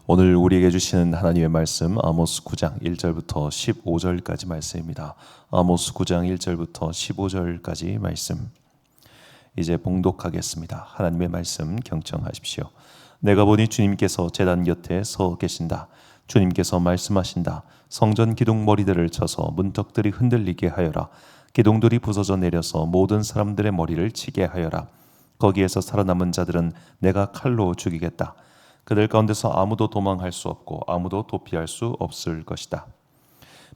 오늘 우리에게 주시는 하나님의 말씀 아모스 9장 1절부터 15절까지 말씀입니다. 아모스 9장 1절부터 15절까지 말씀 이제 봉독하겠습니다. 하나님의 말씀 경청하십시오. 내가 보니 주님께서 제단 곁에 서 계신다. 주님께서 말씀하신다. 성전 기둥 머리들을 쳐서 문턱들이 흔들리게 하여라. 기둥들이 부서져 내려서 모든 사람들의 머리를 치게 하여라. 거기에서 살아남은 자들은 내가 칼로 죽이겠다. 그들 가운데서 아무도 도망할 수 없고 아무도 도피할 수 없을 것이다.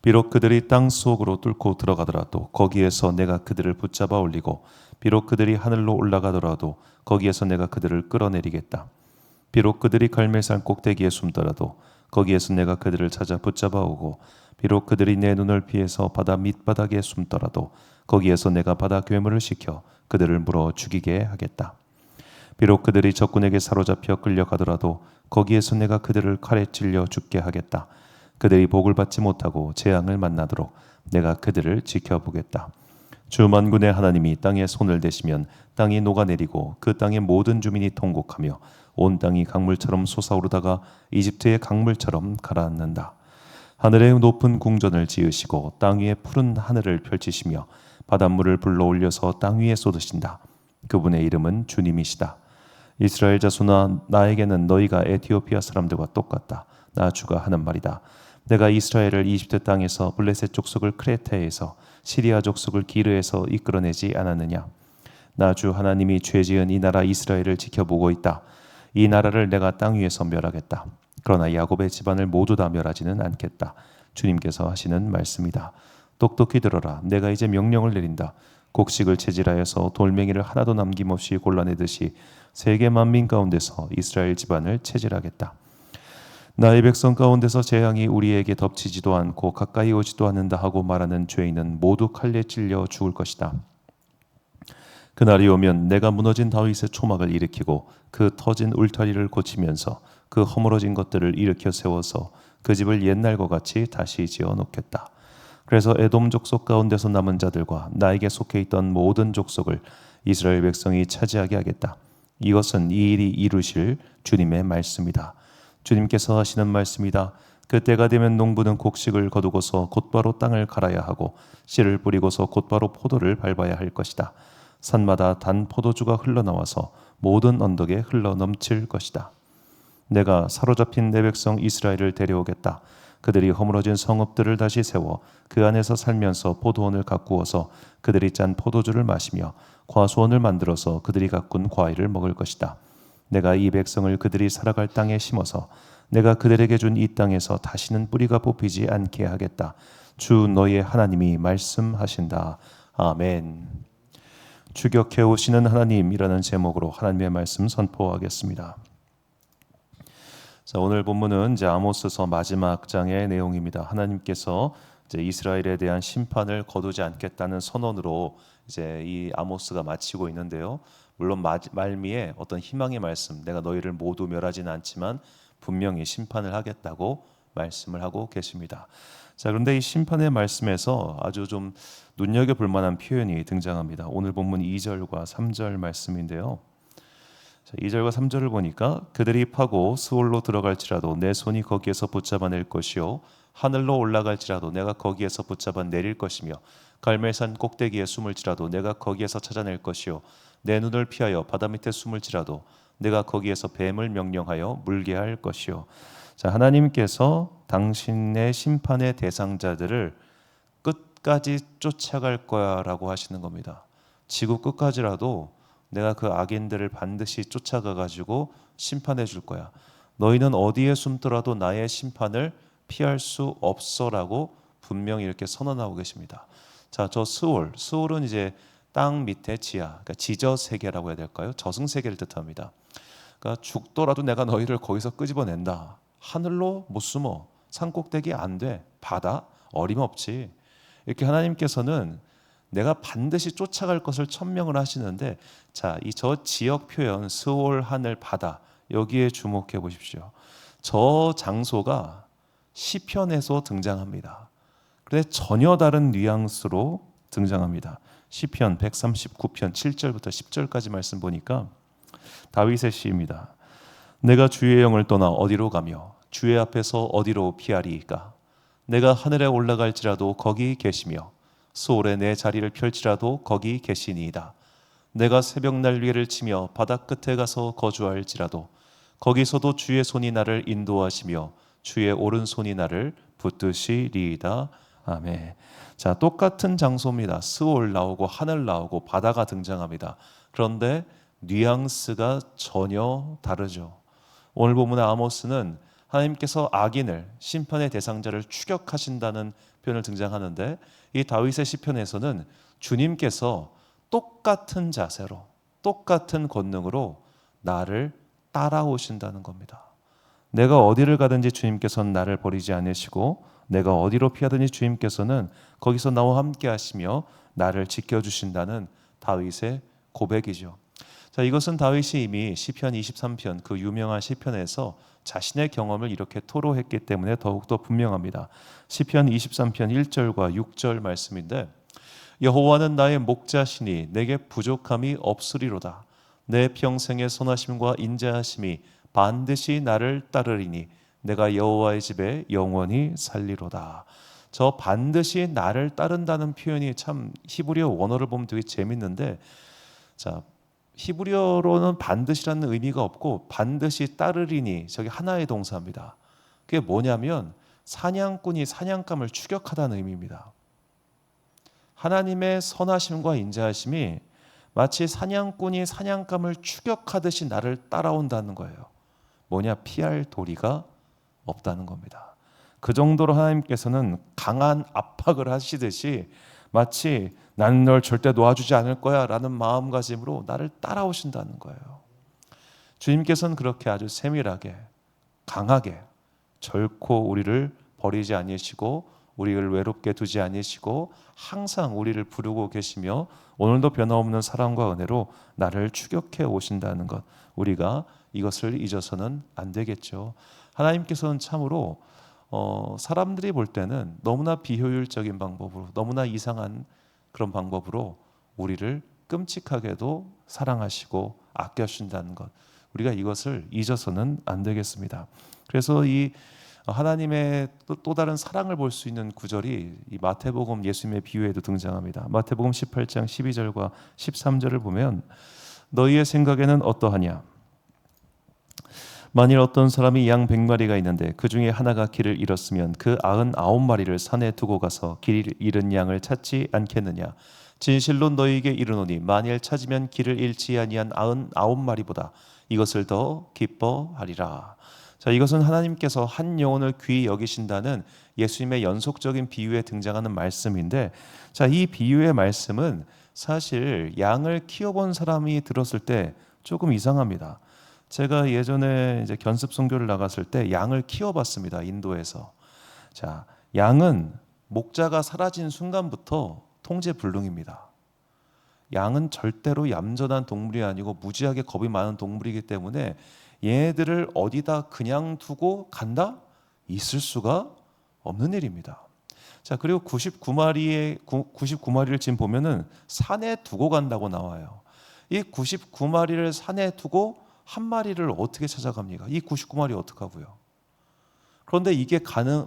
비록 그들이 땅 속으로 뚫고 들어가더라도 거기에서 내가 그들을 붙잡아 올리고 비록 그들이 하늘로 올라가더라도 거기에서 내가 그들을 끌어내리겠다. 비록 그들이 갈멜산 꼭대기에 숨더라도 거기에서 내가 그들을 찾아 붙잡아 오고 비록 그들이 내 눈을 피해서 바다 밑바닥에 숨더라도 거기에서 내가 바다 괴물을 시켜 그들을 물어 죽이게 하겠다. 비록 그들이 적군에게 사로잡혀 끌려가더라도 거기에서 내가 그들을 칼에 찔려 죽게 하겠다. 그들이 복을 받지 못하고 재앙을 만나도록 내가 그들을 지켜보겠다. 주 만군의 하나님이 땅에 손을 대시면 땅이 녹아내리고 그 땅의 모든 주민이 통곡하며 온 땅이 강물처럼 솟아오르다가 이집트의 강물처럼 가라앉는다. 하늘에 높은 궁전을 지으시고 땅 위에 푸른 하늘을 펼치시며 바닷물을 불러올려서 땅 위에 쏟으신다. 그분의 이름은 주님이시다. 이스라엘 자손아, 나에게는 너희가 에티오피아 사람들과 똑같다. 나 주가 하는 말이다. 내가 이스라엘을 이집트 땅에서 블레셋 족속을 크레테에서 시리아 족속을 기르에서 이끌어내지 않았느냐. 나 주 하나님이 죄지은 이 나라 이스라엘을 지켜보고 있다. 이 나라를 내가 땅 위에서 멸하겠다. 그러나 야곱의 집안을 모두 다 멸하지는 않겠다. 주님께서 하시는 말씀이다. 똑똑히 들어라. 내가 이제 명령을 내린다. 곡식을 채질하여서 돌멩이를 하나도 남김없이 골라내듯이 세계 만민 가운데서 이스라엘 집안을 채질하겠다. 나의 백성 가운데서 재앙이 우리에게 덮치지도 않고 가까이 오지도 않는다 하고 말하는 죄인은 모두 칼에 찔려 죽을 것이다. 그날이 오면 내가 무너진 다윗의 초막을 일으키고 그 터진 울타리를 고치면서 그 허물어진 것들을 일으켜 세워서 그 집을 옛날과 같이 다시 지어 놓겠다. 그래서 에돔 족속 가운데서 남은 자들과 나에게 속해 있던 모든 족속을 이스라엘 백성이 차지하게 하겠다. 이것은 이 일이 이루실 주님의 말씀이다. 주님께서 하시는 말씀이다. 그때가 되면 농부는 곡식을 거두고서 곧바로 땅을 갈아야 하고 씨를 뿌리고서 곧바로 포도를 밟아야 할 것이다. 산마다 단 포도주가 흘러나와서 모든 언덕에 흘러넘칠 것이다. 내가 사로잡힌 내 백성 이스라엘을 데려오겠다. 그들이 허물어진 성읍들을 다시 세워 그 안에서 살면서 포도원을 가꾸어서 그들이 짠 포도주를 마시며 과수원을 만들어서 그들이 가꾼 과일을 먹을 것이다. 내가 이 백성을 그들이 살아갈 땅에 심어서 내가 그들에게 준 이 땅에서 다시는 뿌리가 뽑히지 않게 하겠다. 주 너희의 하나님이 말씀하신다. 아멘. 추격해 오시는 하나님이라는 제목으로 하나님의 말씀 선포하겠습니다. 자, 오늘 본문은 이제 아모스서 마지막 장의 내용입니다. 하나님께서 이제 이스라엘에 대한 심판을 거두지 않겠다는 선언으로 이제 이 아모스가 마치고 있는데요. 물론 말미에 어떤 희망의 말씀, 내가 너희를 모두 멸하지는 않지만 분명히 심판을 하겠다고 말씀을 하고 계십니다. 자, 그런데 이 심판의 말씀에서 아주 좀 눈여겨볼 만한 표현이 등장합니다. 오늘 본문 2절과 3절 말씀인데요. 2절과 3절을 보니까 그들이 파고 스올로 들어갈지라도 내 손이 거기에서 붙잡아낼 것이요 하늘로 올라갈지라도 내가 거기에서 붙잡아 내릴 것이며 갈멜산 꼭대기에 숨을지라도 내가 거기에서 찾아낼 것이요 내 눈을 피하여 바다 밑에 숨을지라도 내가 거기에서 뱀을 명령하여 물게 할 것이요. 자, 하나님께서 당신의 심판의 대상자들을 끝까지 쫓아갈 거야라고 하시는 겁니다. 지구 끝까지라도 내가 그 악인들을 반드시 쫓아가 가지고 심판해 줄 거야. 너희는 어디에 숨더라도 나의 심판을 피할 수 없어라고 분명히 이렇게 선언하고 계십니다. 자, 저 스올은 이제 땅 밑에 지하, 그러니까 지저 세계라고 해야 될까요? 저승 세계를 뜻합니다. 그러니까 죽더라도 내가 너희를 거기서 끄집어낸다. 하늘로 못 숨어, 산 꼭대기 안 돼, 바다 어림없지. 이렇게 하나님께서는 내가 반드시 쫓아갈 것을 천명을 하시는데, 자, 이 저 지역 표현 스올, 하늘, 바다 여기에 주목해 보십시오. 저 장소가 시편에서 등장합니다. 그런데 전혀 다른 뉘앙스로 등장합니다. 시편 139편 7절부터 10절까지 말씀 보니까 다윗의 시입니다. 내가 주의 영을 떠나 어디로 가며 주의 앞에서 어디로 피하리이까? 내가 하늘에 올라갈지라도 거기 계시며 수월에 내 자리를 펼치라도 거기 계시니이다. 내가 새벽 날개를 치며 바다 끝에 가서 거주할지라도 거기서도 주의 손이 나를 인도하시며 주의 오른손이 나를 붙드시리이다. 아멘. 자, 똑같은 장소입니다. 스올 나오고 하늘 나오고 바다가 등장합니다. 그런데 뉘앙스가 전혀 다르죠. 오늘 본문의 아모스는 하나님께서 악인을, 심판의 대상자를 추격하신다는 표현을 등장하는데, 이 다윗의 시편에서는 주님께서 똑같은 자세로, 똑같은 권능으로 나를 따라오신다는 겁니다. 내가 어디를 가든지 주님께서는 나를 버리지 않으시고, 내가 어디로 피하든지 주님께서는 거기서 나와 함께 하시며 나를 지켜주신다는 다윗의 고백이죠. 자, 이것은 다윗이 이미 시편 23편, 그 유명한 시편에서 자신의 경험을 이렇게 토로했기 때문에 더욱더 분명합니다. 시편 23편 1절과 6절 말씀인데, 여호와는 나의 목자시니 내게 부족함이 없으리로다. 내 평생의 선하심과 인자하심이 반드시 나를 따르리니 내가 여호와의 집에 영원히 살리로다. 저 반드시 나를 따른다는 표현이 참 히브리어 원어를 보면 되게 재밌는데, 자, 히브리어로는 반드시라는 의미가 없고 반드시 따르리니 저게 하나의 동사입니다. 그게 뭐냐면 사냥꾼이 사냥감을 추격하다는 의미입니다. 하나님의 선하심과 인자하심이 마치 사냥꾼이 사냥감을 추격하듯이 나를 따라온다는 거예요. 뭐냐? 피할 도리가 없다는 겁니다. 그 정도로 하나님께서는 강한 압박을 하시듯이 마치 나는 널 절대 놓아주지 않을 거야 라는 마음가짐으로 나를 따라오신다는 거예요. 주님께서는 그렇게 아주 세밀하게, 강하게 결코 우리를 버리지 않으시고 우리를 외롭게 두지 않으시고 항상 우리를 부르고 계시며 오늘도 변함없는 사랑과 은혜로 나를 추격해 오신다는 것, 우리가 이것을 잊어서는 안 되겠죠. 하나님께서는 참으로 사람들이 볼 때는 너무나 비효율적인 방법으로, 너무나 이상한 그런 방법으로 우리를 끔찍하게도 사랑하시고 아껴주신다는 것, 우리가 이것을 잊어서는 안 되겠습니다. 그래서 이 하나님의 또 다른 사랑을 볼 수 있는 구절이 이 마태복음 예수님의 비유에도 등장합니다. 마태복음 18장 12절과 13절을 보면 너희의 생각에는 어떠하냐? 만일 어떤 사람이 양 100마리가 있는데 그 중에 하나가 길을 잃었으면 그 99마리를 산에 두고 가서 길 잃은 양을 찾지 않겠느냐? 진실로 너희에게 이르노니 만일 찾으면 길을 잃지 아니한 99마리보다 이것을 더 기뻐하리라. 자, 이것은 하나님께서 한 영혼을 귀히 여기신다는 예수님의 연속적인 비유에 등장하는 말씀인데, 자, 이 비유의 말씀은 사실 양을 키워본 사람이 들었을 때 조금 이상합니다. 제가 예전에 이제 견습 선교를 나갔을 때 양을 키워봤습니다. 인도에서. 자, 양은 목자가 사라진 순간부터 통제불능입니다. 양은 절대로 얌전한 동물이 아니고 무지하게 겁이 많은 동물이기 때문에 얘네들을 어디다 그냥 두고 간다? 있을 수가 없는 일입니다. 자, 그리고 99마리를 지금 보면은 산에 두고 간다고 나와요. 이 99마리를 산에 두고 한 마리를 어떻게 찾아갑니까? 이 99마리 어떡하고요? 그런데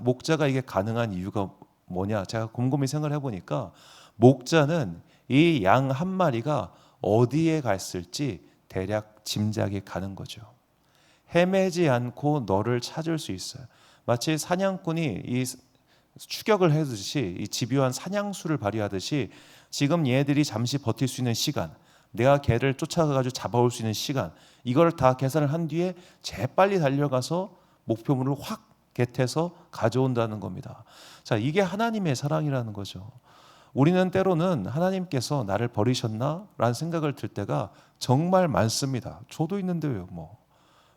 목자가 이게 가능한 이유가 뭐냐? 제가 곰곰이 생각을 해보니까 목자는 이 양 한 마리가 어디에 갔을지 대략 짐작이 가는 거죠. 헤매지 않고 너를 찾을 수 있어요. 마치 사냥꾼이 이 추격을 하듯이, 이 집요한 사냥수를 발휘하듯이 지금 얘들이 잠시 버틸 수 있는 시간, 내가 걔를 쫓아가가지고 잡아올 수 있는 시간, 이걸 다 계산을 한 뒤에 재빨리 달려가서 목표물을 확 겟해서 가져온다는 겁니다. 자, 이게 하나님의 사랑이라는 거죠. 우리는 때로는 하나님께서 나를 버리셨나? 라는 생각을 들 때가 정말 많습니다. 저도 있는데요,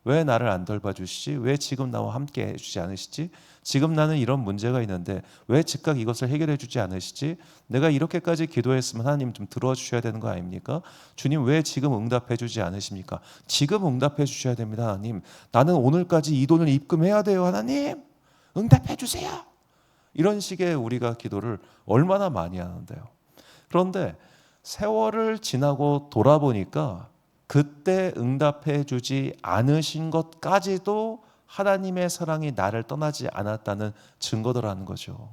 왜 나를 안 돌봐주시지? 왜 지금 나와 함께 해주지 않으시지? 지금 나는 이런 문제가 있는데 왜 즉각 이것을 해결해 주지 않으시지? 내가 이렇게까지 기도했으면 하나님 좀 들어주셔야 되는 거 아닙니까? 주님 왜 지금 응답해 주지 않으십니까? 지금 응답해 주셔야 됩니다. 하나님, 나는 오늘까지 이 돈을 입금해야 돼요. 하나님 응답해 주세요. 이런 식의 우리가 기도를 얼마나 많이 하는데요. 그런데 세월을 지나고 돌아보니까 그때 응답해 주지 않으신 것까지도 하나님의 사랑이 나를 떠나지 않았다는 증거더라는 거죠.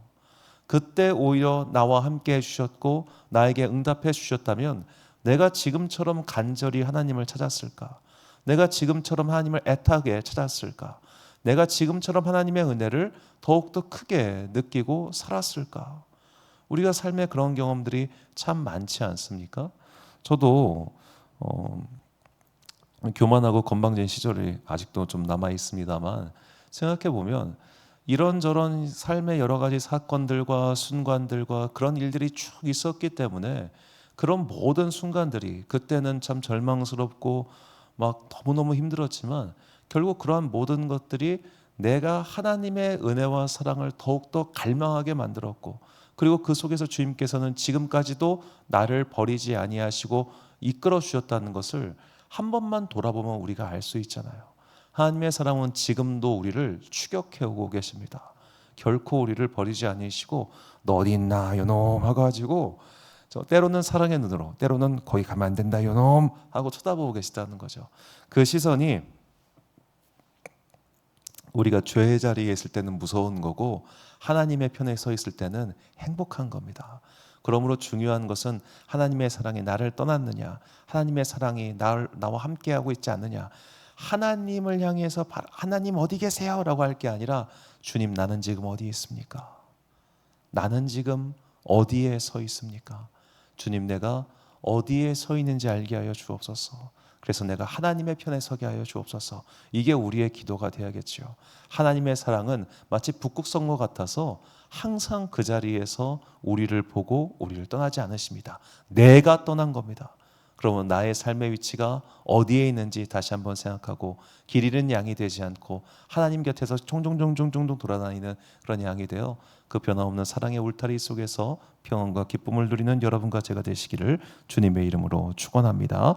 그때 오히려 나와 함께 해주셨고 나에게 응답해 주셨다면 내가 지금처럼 간절히 하나님을 찾았을까? 내가 지금처럼 하나님을 애타게 찾았을까? 내가 지금처럼 하나님의 은혜를 더욱더 크게 느끼고 살았을까? 우리가 삶에 그런 경험들이 참 많지 않습니까? 저도 교만하고 건방진 시절이 아직도 좀 남아 있습니다만 생각해 보면 이런저런 삶의 여러 가지 사건들과 순간들과 그런 일들이 쭉 있었기 때문에 그런 모든 순간들이 그때는 참 절망스럽고 막 너무너무 힘들었지만 결국 그러한 모든 것들이 내가 하나님의 은혜와 사랑을 더욱더 갈망하게 만들었고 그리고 그 속에서 주님께서는 지금까지도 나를 버리지 아니하시고 이끌어 주셨다는 것을 한 번만 돌아보면 우리가 알 수 있잖아요. 하나님의 사랑은 지금도 우리를 추격해 오고 계십니다. 결코 우리를 버리지 아니시고 너 어디 있나 요놈 하고 가지고 때로는 사랑의 눈으로 때로는 거기 가면 안 된다 요놈 하고 쳐다보고 계시다는 거죠. 그 시선이 우리가 죄의 자리에 있을 때는 무서운 거고 하나님의 편에 서 있을 때는 행복한 겁니다. 그러므로 중요한 것은 하나님의 사랑이 나를 떠났느냐, 하나님의 사랑이 나와 함께하고 있지 않느냐, 하나님을 향해서 하나님 어디 계세요? 라고 할 게 아니라 주님 나는 지금 어디에 있습니까? 나는 지금 어디에 서 있습니까? 주님 내가 어디에 서 있는지 알게 하여 주옵소서. 그래서 내가 하나님의 편에 서게 하여 주옵소서. 이게 우리의 기도가 되어야겠죠. 하나님의 사랑은 마치 북극성과 같아서 항상 그 자리에서 우리를 보고 우리를 떠나지 않으십니다. 내가 떠난 겁니다. 그러면 나의 삶의 위치가 어디에 있는지 다시 한번 생각하고 길 잃은 양이 되지 않고 하나님 곁에서 종종종종종종 돌아다니는 그런 양이 되어 그 변함없는 사랑의 울타리 속에서 평안과 기쁨을 누리는 여러분과 제가 되시기를 주님의 이름으로 축원합니다.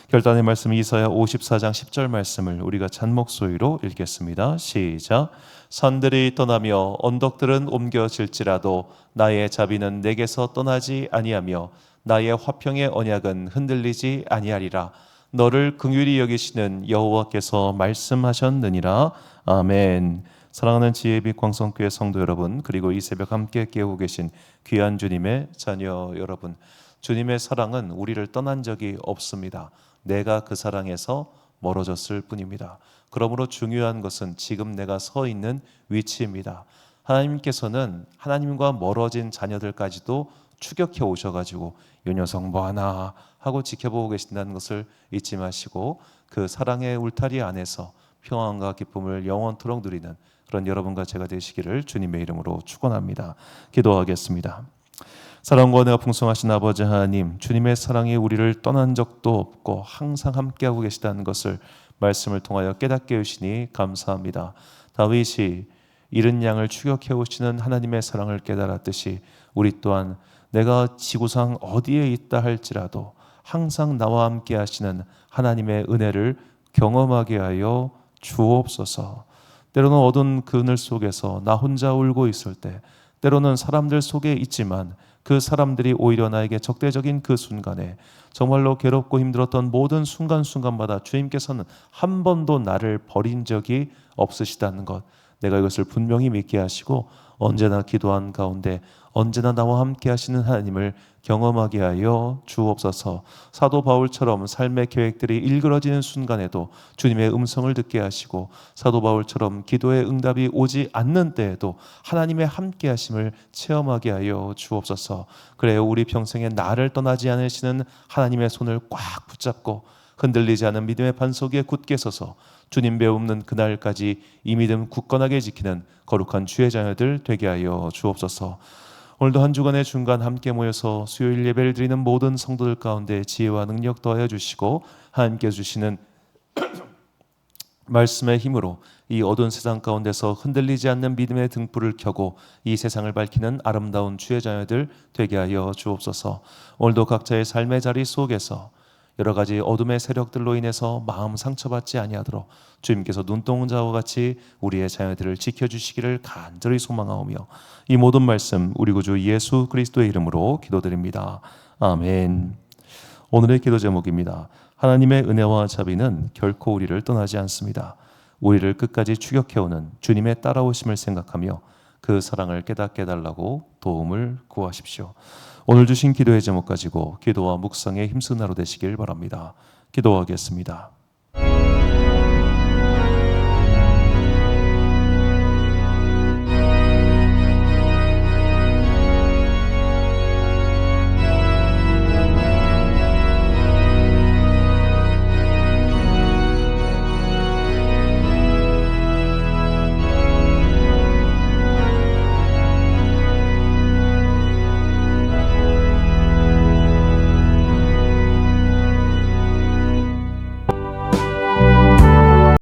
결단의 말씀 이사야 54장 10절 말씀을 우리가 잔목소리로 읽겠습니다. 시작. 산들이 떠나며 언덕들은 옮겨질지라도 나의 자비는 내게서 떠나지 아니하며 나의 화평의 언약은 흔들리지 아니하리라. 너를 긍휼히 여기시는 여호와께서 말씀하셨느니라. 아멘. 사랑하는 지혜의 빛 광성교회 성도 여러분, 그리고 이 새벽 함께 깨우고 계신 귀한 주님의 자녀 여러분, 주님의 사랑은 우리를 떠난 적이 없습니다. 내가 그 사랑에서 멀어졌을 뿐입니다. 그러므로 중요한 것은 지금 내가 서 있는 위치입니다. 하나님께서는 하나님과 멀어진 자녀들까지도 추격해 오셔가지고 이 녀석 뭐하나 하고 지켜보고 계신다는 것을 잊지 마시고 그 사랑의 울타리 안에서 평안과 기쁨을 영원토록 누리는 그런 여러분과 제가 되시기를 주님의 이름으로 축원합니다. 기도하겠습니다. 사랑과 은혜가 풍성하신 아버지 하나님, 주님의 사랑이 우리를 떠난 적도 없고 항상 함께하고 계시다는 것을 말씀을 통하여 깨닫게 해주시니 감사합니다. 다윗이 잃은 양을 추격해 오시는 하나님의 사랑을 깨달았듯이 우리 또한 내가 지구상 어디에 있다 할지라도 항상 나와 함께 하시는 하나님의 은혜를 경험하게 하여 주옵소서. 때로는 어두운 그늘 속에서 나 혼자 울고 있을 때, 때로는 사람들 속에 있지만 그 사람들이 오히려 나에게 적대적인 그 순간에 정말로 괴롭고 힘들었던 모든 순간순간마다 주님께서는 한 번도 나를 버린 적이 없으시다는 것, 내가 이것을 분명히 믿게 하시고 언제나 기도한 가운데 언제나 나와 함께 하시는 하나님을 경험하게 하여 주옵소서. 사도 바울처럼 삶의 계획들이 일그러지는 순간에도 주님의 음성을 듣게 하시고 사도 바울처럼 기도의 응답이 오지 않는 때에도 하나님의 함께 하심을 체험하게 하여 주옵소서. 그래요, 우리 평생에 나를 떠나지 않으시는 하나님의 손을 꽉 붙잡고 흔들리지 않은 믿음의 반석 위에 굳게 서서 주님 배움는 그날까지 이 믿음 굳건하게 지키는 거룩한 주의 자녀들 되게 하여 주옵소서. 오늘도 한 주간의 중간 함께 모여서 수요일 예배를 드리는 모든 성도들 가운데 지혜와 능력 더하여 주시고 하나님께 주시는 말씀의 힘으로 이 어두운 세상 가운데서 흔들리지 않는 믿음의 등불을 켜고 이 세상을 밝히는 아름다운 주의 자녀들 되게 하여 주옵소서. 오늘도 각자의 삶의 자리 속에서 여러 가지 어둠의 세력들로 인해서 마음 상처받지 아니하도록 주님께서 눈동자와 같이 우리의 자녀들을 지켜주시기를 간절히 소망하오며 이 모든 말씀 우리 구주 예수 그리스도의 이름으로 기도드립니다. 아멘. 오늘의 기도 제목입니다. 하나님의 은혜와 자비는 결코 우리를 떠나지 않습니다. 우리를 끝까지 추격해오는 주님의 따라오심을 생각하며 그 사랑을 깨닫게 해달라고 도움을 구하십시오. 오늘 주신 기도의 제목 가지고 기도와 묵상에 힘쓰는 하루 되시길 바랍니다. 기도하겠습니다.